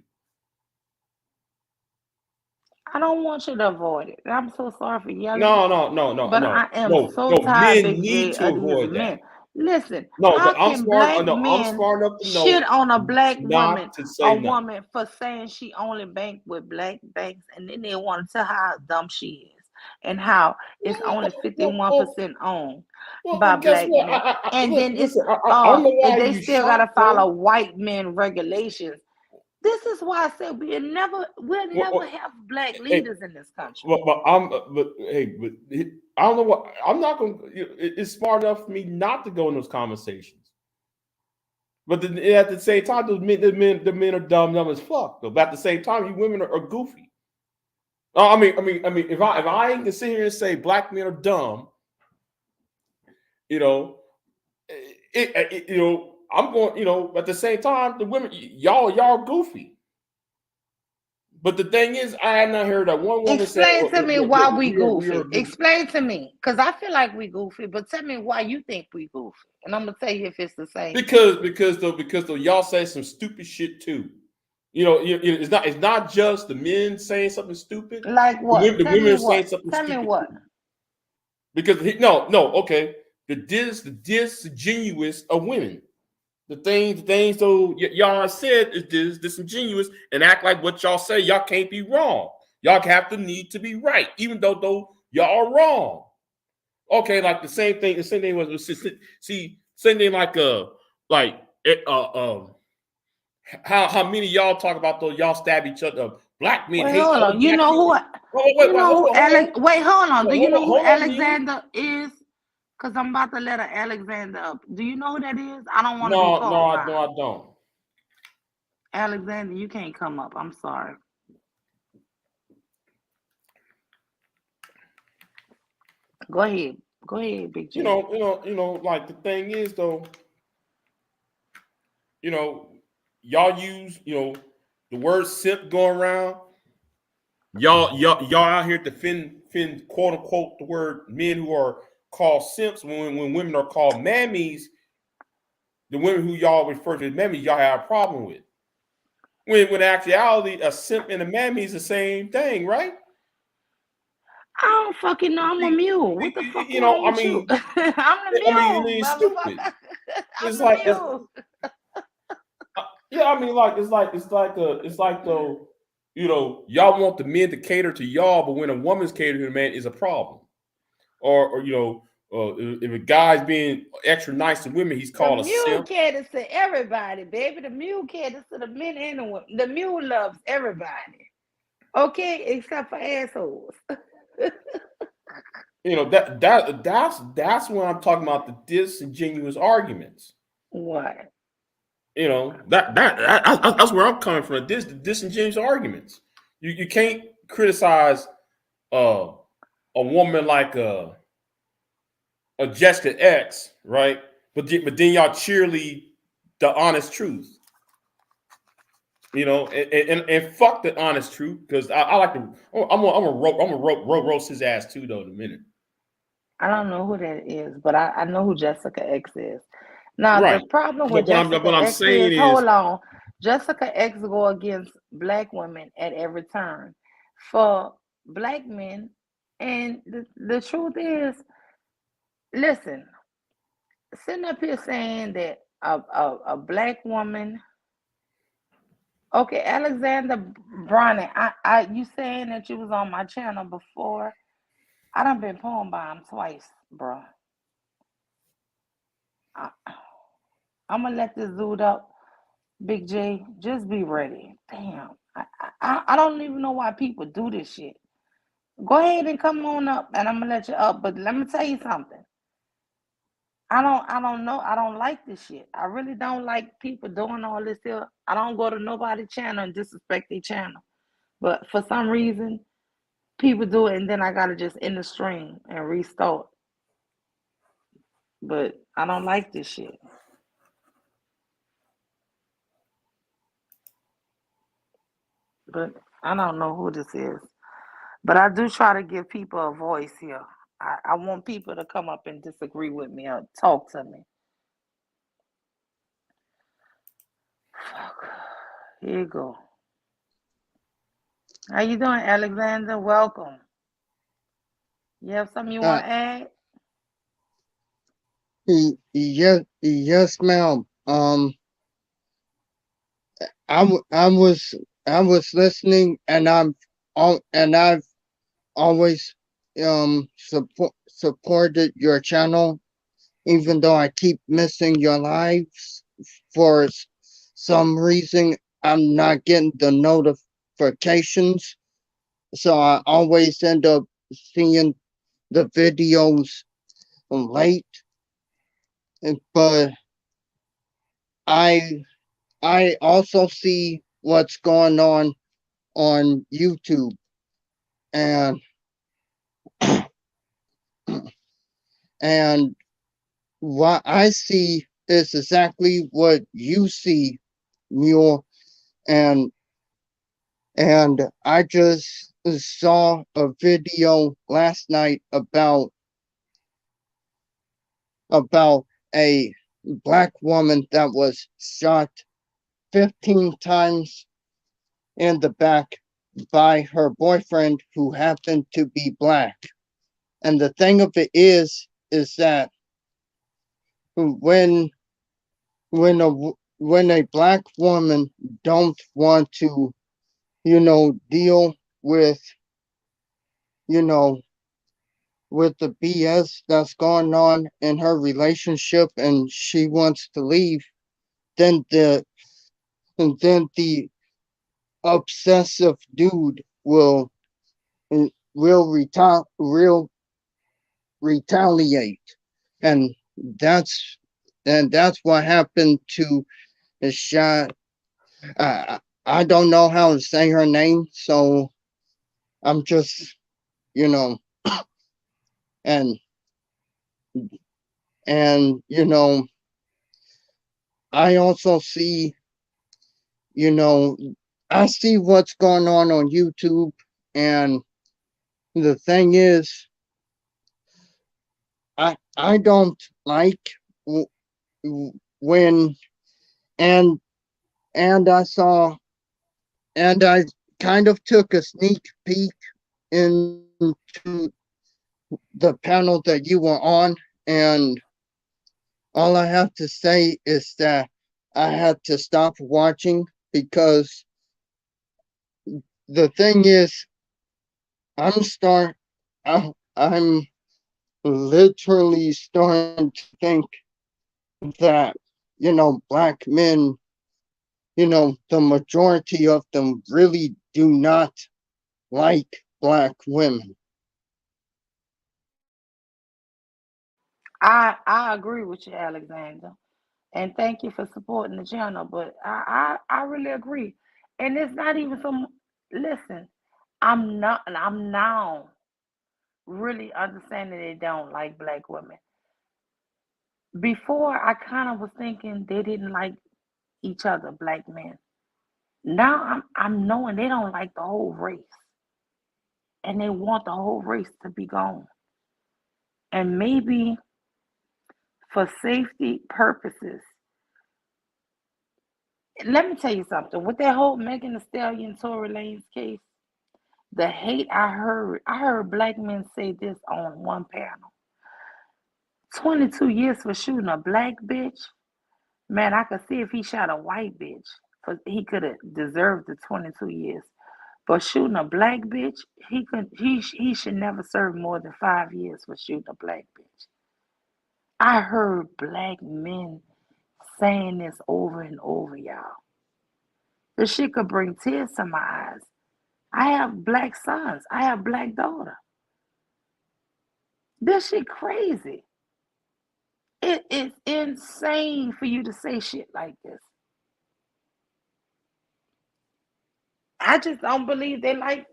I don't want you to avoid it. I'm so sorry for yelling. No. But I am so tired, Big J, of these men. Listen, how can black men shit on a black woman, woman for saying she only banked with black banks, and then they want to tell her how dumb she is? and how it's Well, only well, well, 51% owned by well, guess black what? men. And then it's Listen. I don't know why they you still shocked gotta though. follow white men regulations. This is why I said we'll Well, never have black hey, leaders in this country. but hey, but I don't know what I'm not going. It's smart enough for me not to go in those conversations. But at the same time, the men are dumb as fuck. Though. But at the same time, you women are goofy. If I ain't can sit here and say black men are dumb, you know, I'm going, at the same time, the women, y'all goofy. But the thing is, I have not heard that one woman say, Explain to me why we we are goofy. goofy. Explain to me, because I feel like we goofy. But tell me why you think we goofy, and I'm gonna tell you if it's the same thing. Because y'all say some stupid shit too. It's not just the men saying something stupid. Like what? The Tell women me are saying what? something Tell me stupid what? too. Because no, okay. The disingenuous of women. The things so y'all said is disingenuous and act like what y'all say y'all can't be wrong. Y'all have the need to be right, even though y'all are wrong. Okay, like the same thing. The same thing was see same thing like how many of y'all talk about those y'all stab each other. Black men Wait, hate hold other on. You black know men. who? Wait, You know who hold Alex? on. Wait, hold on. Do you know who Hold on, you. Alexander is? Cause I'm about to let Alexander up. Do you know who that is? I don't want to be No, called by I don't. Alexander. You can't come up. I'm sorry. Go ahead. Go ahead, Big J. Like the thing is though, you know, y'all use, the word simp going around. Y'all out here defend quote unquote the word men who are called simps when women are called mammies. The women who y'all refer to as mammies, y'all have a problem with. When in actuality, a simp and a mammy is the same thing, right? I don't fucking know. I'm a mule. What the fuck wrong I with you? mean, I'm the mule, it's stupid. motherfucker. I'm It's the like mule. yeah, I mean, like it's like though, y'all want the men to cater to y'all, but when a woman's catering to the man is a problem. Or if a guy's being extra nice to women, he's The called a mule simp. caters to everybody, baby. The mule caters to the men and the women. The mule loves everybody. Okay, except for assholes. That's when I'm talking about the disingenuous arguments. What? That's where I'm coming from. The disingenuous arguments. You can't criticize uh, a woman like a Jessica X, right? But then y'all cheerlead the honest truth. And fuck the honest truth because I like to. I'm gonna roast his ass too though in a minute. I don't know who that is, but I know who Jessica X is. Now the Right. problem with But Jessica what I'm X saying is, is, hold on, Jessica X go against black women at every turn for black men, and the truth is, listen, sitting up here saying that a black woman, okay, Alexander Bronny, you saying that you was on my channel before? I done been pwned by him twice, bro. I, I'm gonna let this dude up. Big J, just be ready. Damn. I don't even know why people do this shit. Go ahead and come on up and I'm gonna let you up. But let me tell you something. I don't know. I don't like this shit. I really don't like people doing all this here. I don't go to nobody's channel and disrespect their channel. But for some reason, people do it and then I gotta just end the stream and restart. But I don't like this shit. But I don't know who this is. But I do try to give people a voice here. I want people to come up and disagree with me or talk to me. Fuck. Here you go. How you doing, Alexander? Welcome. You have something you Uh, want to add? yes, ma'am. I was listening, and and I've always supported your channel, even though I keep missing your lives for some reason. I'm not getting the notifications, so I always end up seeing the videos late. But I I also see what's going on YouTube, and and what I see is exactly what you see, Mule. And I just saw a video last night about a black woman that was shot 15 times in the back by her boyfriend who happened to be black. And the thing of it is that when when a when a black woman don't want to, deal with, you know, with the BS that's going on in her relationship and she wants to leave, then the obsessive dude will retaliate. And that's that's what happened to the shot. I don't know how to say her name, so I'm just, you know, and and I also see, you know, I see what's going on YouTube, and the thing is, I don't like when and and I saw and I kind of took a sneak peek into the panel that you were on, and all I have to say is that I had to stop watching because the thing is, I'm start I'm literally starting to think that, black men, the majority of them really do not like black women. I agree with you, Alexander, and thank you for supporting the channel. But I really agree, and it's not even some. Listen, I'm now really understanding they don't like black women. Before, I kind of was thinking they didn't like each other, black men. Now I'm knowing they don't like the whole race, and they want the whole race to be gone. And maybe for safety purposes, let me tell you something. With that whole Megan Thee Stallion Tory Lanez case, the hate I heard black men say this on one panel. 22 years for shooting a black bitch. Man, I could see if he shot a white bitch, he could have deserved the 22 years. But shooting a black bitch, he should never serve more than 5 years for shooting a black bitch. I heard black men saying this over and over, y'all. This shit could bring tears to my eyes. I have black sons. I have black daughter. This shit crazy. It is insane for you to say shit like this. I just don't believe they like,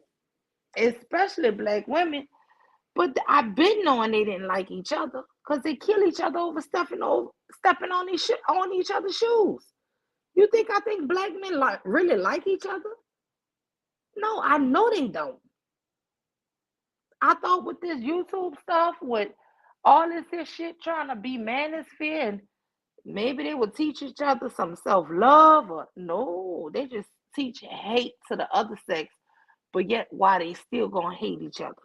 especially black women. But I've been knowing they didn't like each other because they kill each other over stepping on each other's shoes. You think I think black men really like each other? No, I know they don't. I thought with this YouTube stuff, with all this shit trying to be manosphere, and maybe they would teach each other some self love, or no, they just teach hate to the other sex, but yet why they still gonna hate each other?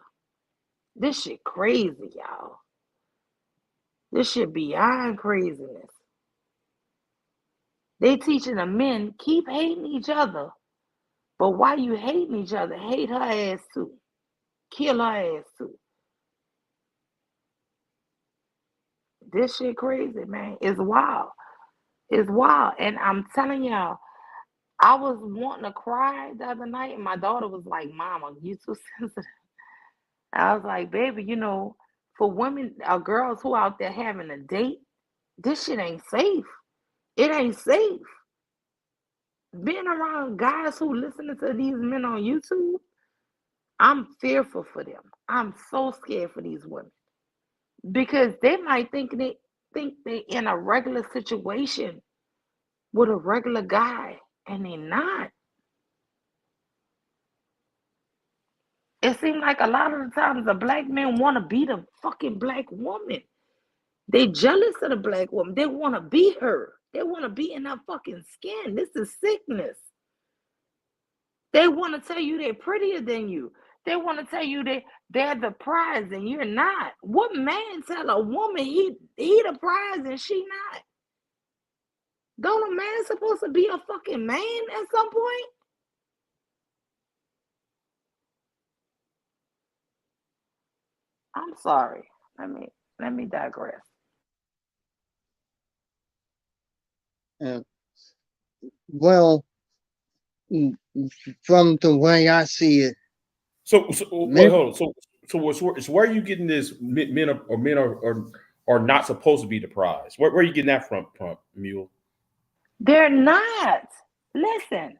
This shit crazy, y'all. This shit beyond craziness. They teaching the men keep hating each other, but why you hating each other? Hate her ass too. Kill her ass too. This shit crazy, man. It's wild. It's wild. And I'm telling y'all, I was wanting to cry the other night, and my daughter was like, Mama, you too sensitive. I was like, baby, for women or girls who out there having a date, this shit ain't safe. It ain't safe. Being around guys who listening to these men on YouTube, I'm fearful for them. I'm so scared for these women because they might think they in a regular situation with a regular guy, and they not. It seems like a lot of the times the black men want to be the fucking black woman. They jealous of the black woman. They want to be her. They want to be in her fucking skin. This is sickness. They want to tell you they're prettier than you. They want to tell you they're the prize and you're not. What man tell a woman he the prize and she not? Don't a man supposed to be a fucking man at some point? I'm sorry. Let me digress. Uh, well, mm, from the way I see it, So wait, men, hold on. So where are you getting this? Men are not supposed to be the prize. Where are you getting that from, Mule? They're not. Listen,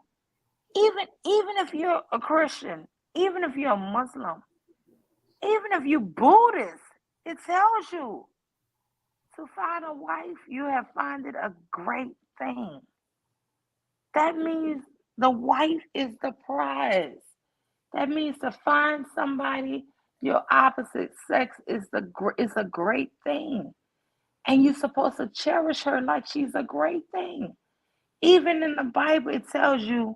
even if you're a Christian, even if you're a Muslim, even if you're Buddhist, it tells you to find a wife, you have found it a great thing. That means the wife is the prize. That means to find somebody your opposite sex is a great thing. And you're supposed to cherish her like she's a great thing. Even in the Bible, it tells you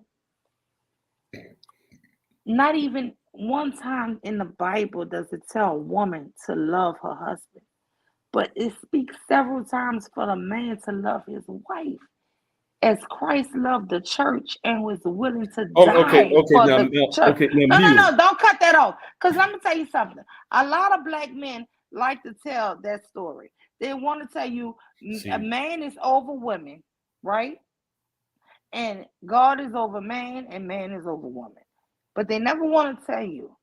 not even one time in the Bible does it tell a woman to love her husband, but it speaks several times for the man to love his wife, as Christ loved the church and was willing to Oh, okay, die okay, for now, the church. No, no, Mule. no, don't cut that off. Because let me tell you something. A lot of black men like to tell that story. They want to tell you a See, man is over women, right? And God is over man and man is over woman. But they never want to tell you.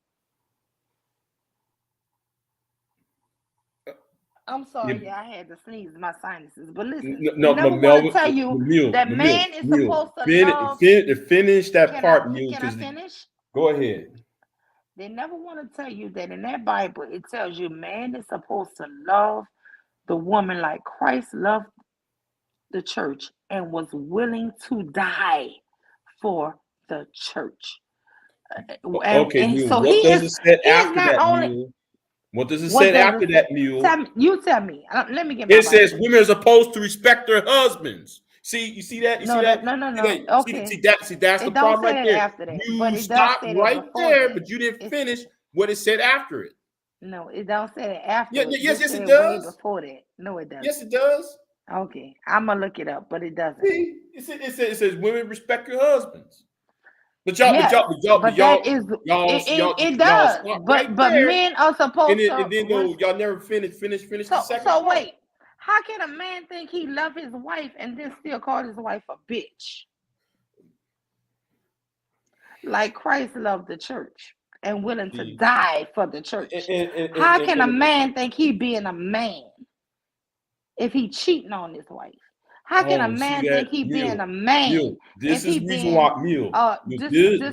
I'm sorry, you, yeah, I had to sneeze my sinuses. But listen, they no, never want to tell you that man is Mule. supposed to love. Finish that Can I part, Mule. can I Because finish? go ahead. They never want to tell you that in that Bible it tells you man is supposed to love the woman like Christ loved the church and was willing to die for the church. Okay, And Mule. so What does it say he is after not that, only. Mule? What does it What say does it after say? that, Mule? You tell me. Let me get my It says Bible. women are supposed to respect their husbands. See, you see that? You see No, that? no, no, See that? no. Okay, See that's the it don't problem say right that there. after that, but You it does stopped say that right before there, that. but you didn't It's finish what it said after it. no, it don't say that Yeah, afterwards. yes, This yes, it said way does. before that. No, it Yes, doesn't. it does. Okay, I'm gonna look it up, but it doesn't. See, it says women respect your husbands. But y'all, but Yes, y'all, but y'all, but but that y'all, is y'all, y'all, it y'all does. stop right But there, men are and supposed then to and then though y'all never finish the second so part. wait. How can a man think he love his wife and then still call his wife a bitch? Like Christ loved the church and willing to See, die for the and, church. and, and, How and, can a and, man think he being a man if he cheating on his wife? How can a oh, see man think that he being meal, a man meal. if This he is reason being why meal. This is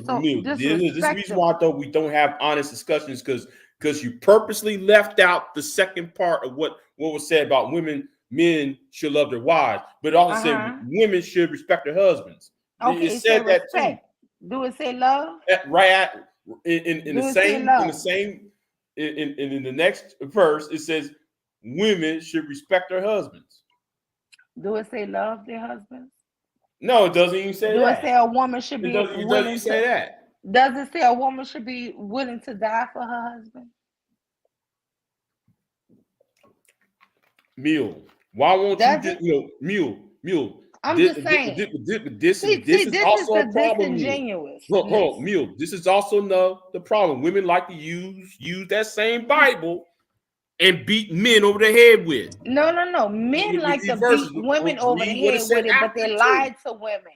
reason why disrespectful? though we don't have honest discussions because you purposely left out the second part of what was said about women. Men should love their wives, but it also said Uh-huh. women should respect their husbands. It Okay, it say said that too. respect. Do it say love? Right at in the Do it say same love? in the next verse it says women should respect their husbands. Do it say love their husbands? No, it doesn't even say Do it say that. a woman should be It doesn't even willing say to that. does it say a woman should be willing to die for her husband? Mule. Why won't you Does just it? mule? I'm just saying. This is This is also the a problem, mule. disingenuousness. Mule. This is also the problem. Women like to use that same Bible and beat men over the head with. No. Men With like to these verses, beat women over the read what it head said with it, but after they too. lie to women.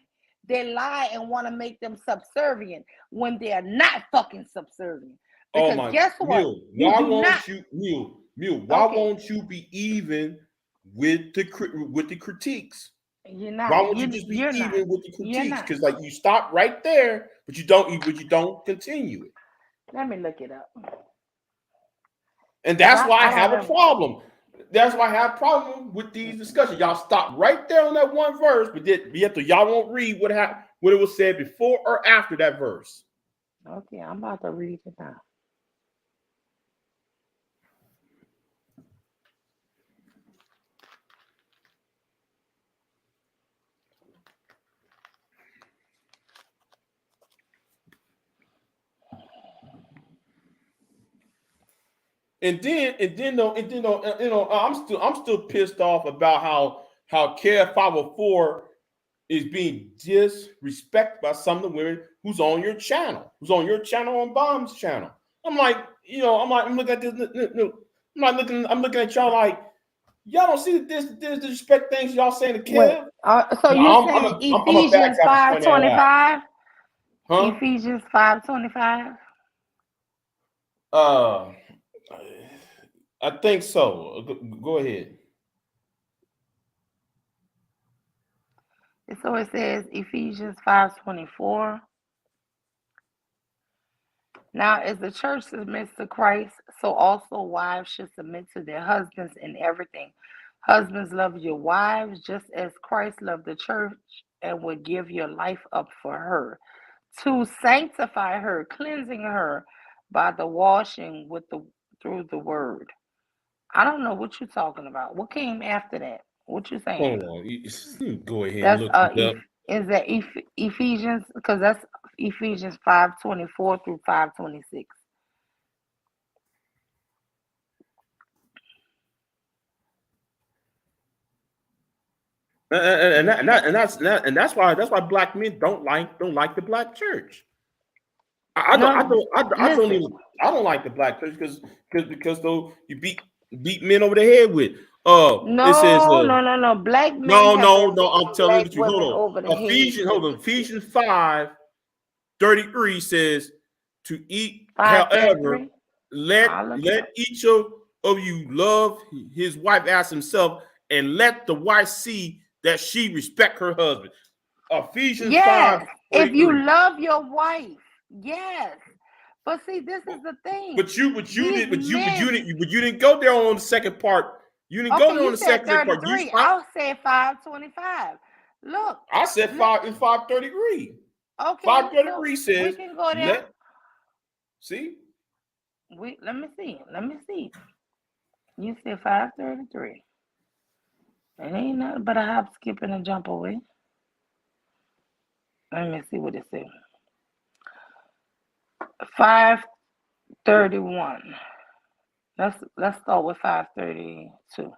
They lie and want to make them subservient when they are not fucking subservient. Oh Because my, guess what? Mule, You why do not. won't you, Mule, why Okay, won't you be even with the critiques? you're Why not. won't you just be You're not. even with the You're critiques? not. Because like you stop right there, but you don't continue it. Let me look it up. And Cause that's why I I don't have a ever. problem. That's why I have a problem with these discussions. Y'all stop right there on that one verse, but yet y'all won't read what it was said before or after that verse. Okay, I'm about to read it now. I'm still pissed off about how Care 504 is being disrespected by some of the women who's on your channel, on Bomb's channel. I'm like, I'm looking at this. I'm looking at y'all like y'all don't see this disrespect things y'all saying to Wait. Kev. So you're I'm saying a back Ephesians out to five point that twenty out, five? huh? Ephesians 5:25. Uh, I think so. Go ahead. So it says Ephesians 5:24. Now, as the church submits to Christ, so also wives should submit to their husbands in everything. Husbands, love your wives just as Christ loved the church and would give your life up for her, to sanctify her, cleansing her by the washing with the through the word. I don't know what you're talking about. What came after that? What you saying? Hold on. Go ahead and That's look it up. is that Ephesians, because that's Ephesians 5:24 through 5:26. And that's why black men don't like the black church. I don't I No, don't I don't listen. even I don't like the black church because though you beat men over the head with. It says No. Black men no, have no, been no. I'm beating telling you black the truth. women Hold over the on. head for Ephesians 5:33 says to eat. However, 5:33. I'll look it let up. each of you love his wife as himself, and let the wife see that she respect her husband. Ephesians five Yes, thirty if you three. love your wife, yes. But see, this is the thing. These men. But you didn't go there on the second part. You didn't go Okay, there on you the said second part. 33. I'll say 5:25. Look, I said let, 5:33. okay, so 5:33 we says can go there. let see. Let me see. Let me see. You said 5:33. It ain't nothing but a hop, skip, and a jump away. Let me see what it says. 5:31. Let's start with 5:32.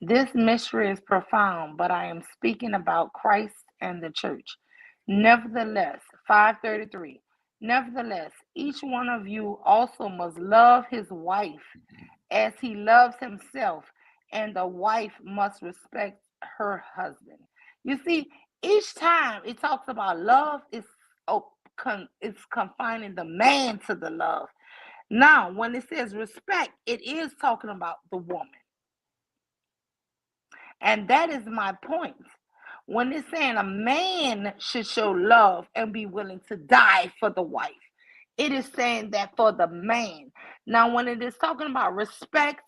This mystery is profound, but I am speaking about Christ and the church. Nevertheless, 5:33. Nevertheless, each one of you also must love his wife as he loves himself, and the wife must respect her husband. You see, each time it talks about love, it's confining the man to the love. Now, when it says respect, it is talking about the woman. And that is my point. When it's saying a man should show love and be willing to die for the wife, it is saying that for the man. Now, when it is talking about respect,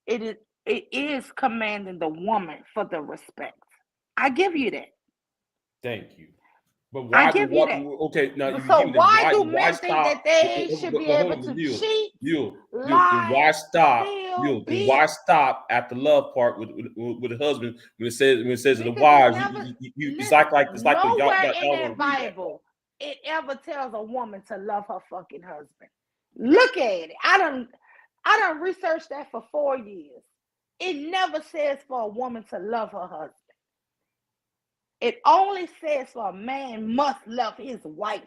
it is commanding the woman for the respect. I give you that. Thank you. But I why do give you what? that. Okay, now you So give me the why do why men think stop? that they should be But hold able on, to Mule, cheat, Mule, Mule. Then lie, steal, Then beat? why stop at the love part with the husband when it says to the Because it wives? never, It's listen, like the nowhere in y'all don't that read that Bible it ever tells a woman to love her fucking husband. Look at it. I don't research that for 4 years. It never says for a woman to love her husband. It only says for a man must love his wife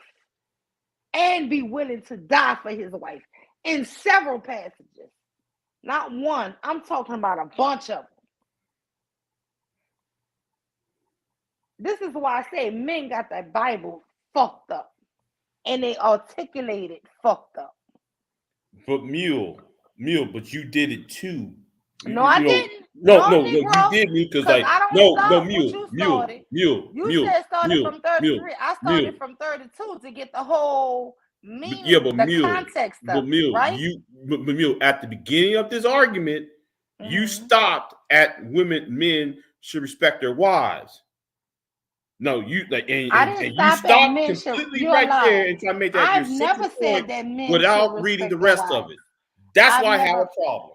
and be willing to die for his wife. in several passages. Not one. I'm talking about a bunch of them. This is why I say men got that Bible fucked up. And they articulate it fucked up. But but you did it too. No, I didn't. No, No, no, no, you Negro. did me because Because like I don't no, start what you mule, started. mule, You mule, said started mule, from mule, 33. I mule. started from 32 to get the whole Yeah, meaning, but the context of it, right? but mule, at the beginning of this argument, you Mm-hmm. stopped at men should respect their wives. No, you like I and didn't you stop at stopped men should. completely You're right there lying. and try to make that your I've central never point said that men should without reading the respect their rest of wives. it. That's I've why I have a never. problem.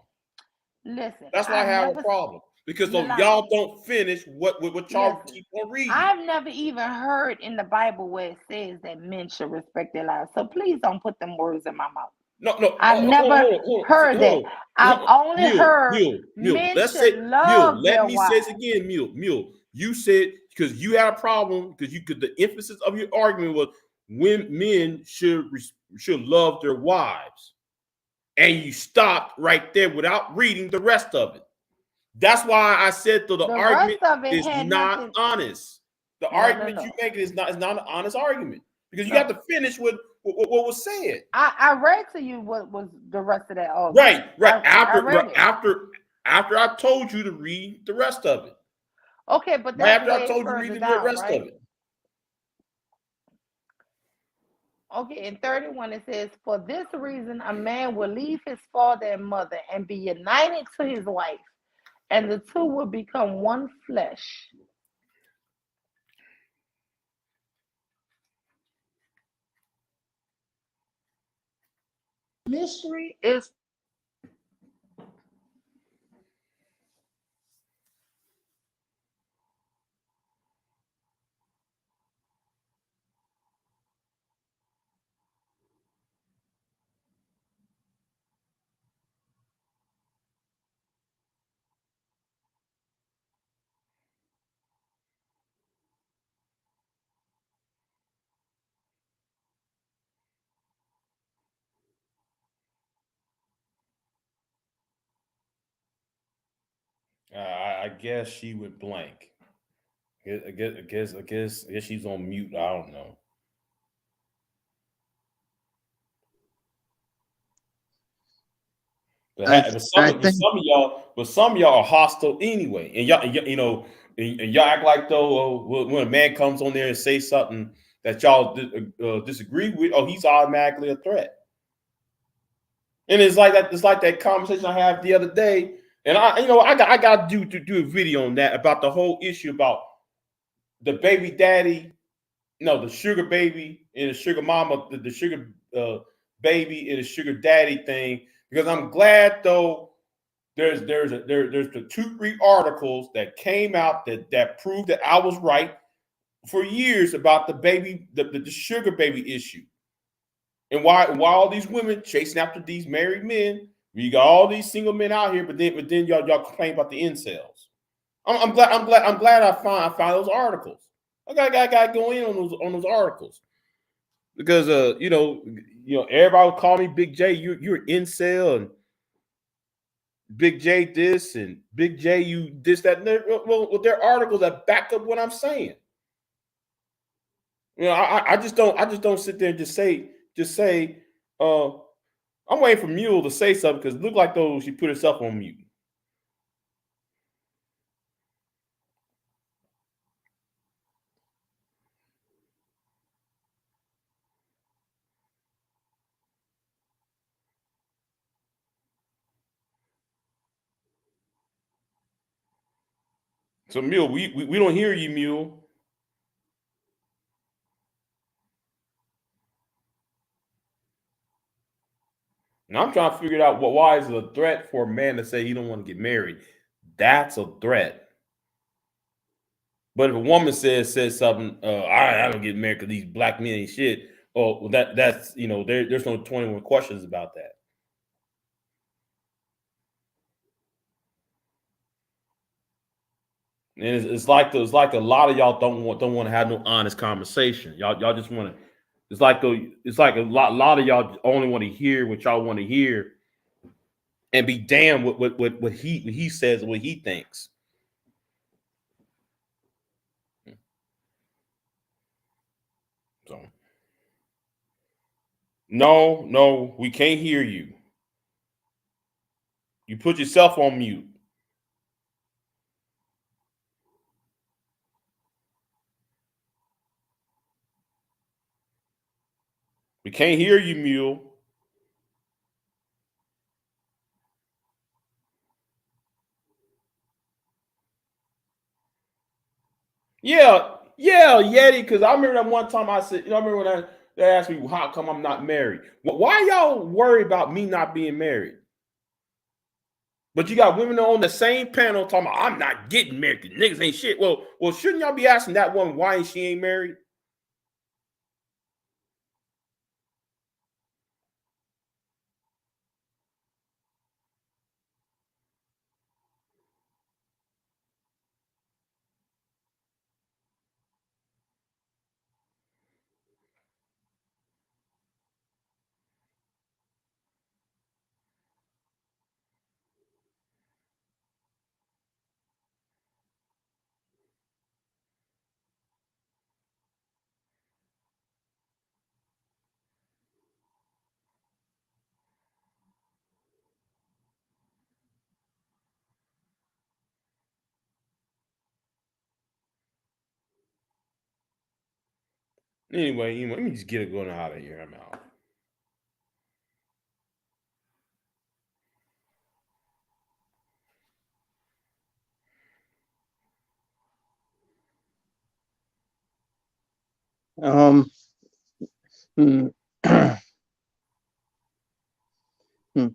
Listen. That's why I I've have a never. problem. Because You're so y'all lying. don't finish what y'all Listen. keep on reading. I've never even heard in the Bible where it says that men should respect their lives. So please don't put them words in my mouth. No, no, I've never heard that. I've only heard Mule. men Let's should say Mule. love Let their me say this wives. again, Mule. You said because you had a problem because you could. The emphasis of your argument was when men should love their wives, and you stopped right there without reading the rest of it. That's why I said that the The argument rest of it is had not nothing. honest. The No, no, argument you no. make is not an honest argument because you got No. to finish with what was said. I read to you what was the rest of that argument. Right. I read it. After I told you to read the rest of it. Okay, but Right that's after I way told you to further read the down, rest of right? it. Okay, in 31 it says, for this reason a man will leave his father and mother and be united to his wife, and the two will become one flesh. Mystery is I guess she went blank. I guess she's on mute. I don't know. But I think some of y'all are hostile anyway, and and y'all act like though when a man comes on there and say something that y'all disagree with, oh, he's automatically a threat. And it's like that. It's like that conversation I had the other day, and I got to do a video on that about the whole issue about the baby daddy, no, the sugar baby and the sugar mama, the sugar baby and the sugar daddy thing. Because I'm glad though there's the 2-3 articles that came out that proved that I was right for years about the sugar baby issue. And why all these women chasing after these married men? We got all these single men out here, but then y'all complain about the incels. I'm glad I found those articles. I got to go in on those articles because everybody would call me Big J. You're an incel and Big J this and Big J you this that. And well, there are articles that back up what I'm saying. I just don't sit there and just say. I'm waiting for Mule to say something because it looked like though she put herself on mute. So Mule, we don't hear you, Mule. Now I'm trying to figure out why is it a threat for a man to say he don't want to get married? That's a threat. But if a woman says something, I don't get married because these black men ain't shit. Oh, well, that's there's no 21 questions about that. And it's like a lot of y'all don't want to have no honest conversation. Y'all just want to it's like a lot of y'all only want to hear what y'all want to hear and be damn what he says, what he thinks. So no, no, we can't hear you. You put yourself on mute. We can't hear you, Mule. Yeah, yeah, Yeti. Because I remember that one time I said, I remember when they asked me how come I'm not married. Why y'all worry about me not being married? But you got women on the same panel talking about I'm not getting married. The niggas ain't shit. Well, shouldn't y'all be asking that woman why she ain't married? Anyway, let me just get it going out of here. I'm out. Hmm. Hmm.